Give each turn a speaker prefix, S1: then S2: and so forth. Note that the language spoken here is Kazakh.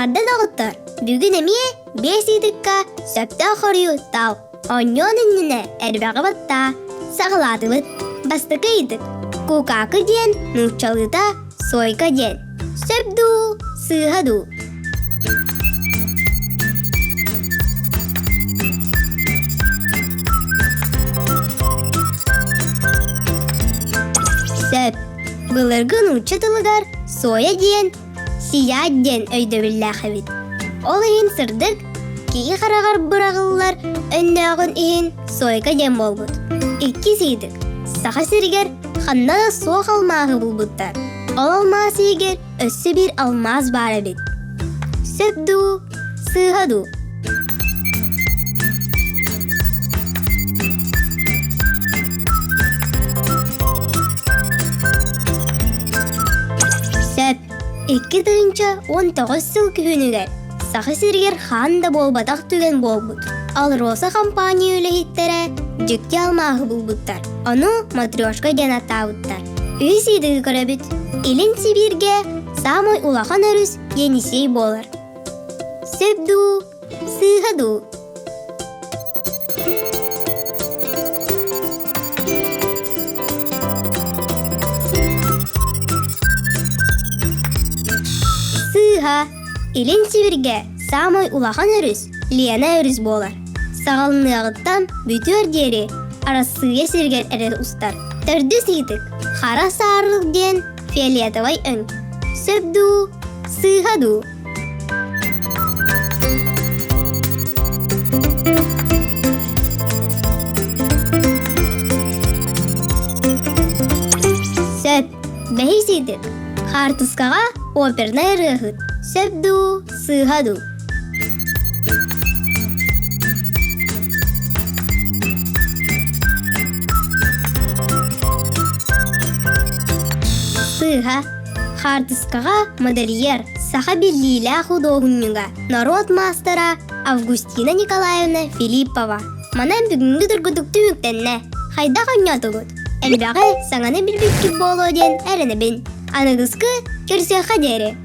S1: Сағарда дағыттар. Бүгін әмие бесидікка сөпті қорию тау. Оньон үніне әрбәғі батта. Сағылады бұд. Бастықы едік. Кукакы ден, нұқчалыда сойка ден. Сөпду, сығаду. Сөп. Бұлырғын ұчытылығар соя ден, сия ден өйдөбілләқі бит. Ол ең сырдық, кей қарағар бұрағылылар өндіғын ең сойка ден бол бұд. Икки сейдік. Сақа сіргер қаннағы соқ алмағы бұл бұдтар. Ол алмасы егер өссі бір алмаз бары бит. Сөпду, сығаду. Сөп. 2 тыынча 19 сыл күхінігер. Сақы сіргер хан да болбатақ түген бол бұд. Ал Роса компания өлігеттері жүкте алмағы бұл бұдтар. Оны матрешка ден ата бұдтар. Үй сейдігі көрі бүт. Илін Сибирге самой улақан өріс енісей болар. Сөпду, сығаду. Сыға. Илін Сибирге самой улақан өріс Лена өріс болар. Сағалыны ағыттан бүті өрдері арасыға сергер әрі ұстар. Түрді сейдік. Қара сарылық ден фиолетовай өң. Сөпду, сығаду. Сөп. Бәй сейдік. Қартысқаға оперна әріғыт. Сөпду, сығаду. Сыға. Хартыскаға модельер Саха Беллиля художнюга, народ мастера Августина Николаевна Филиппова. Манан бүгінгі дүргүдікті үктенне. Хайда қanya тұғыд. Әлбәғі саңаны білбіккі болу ден әріні бін. Анығызқы көрсе қадері.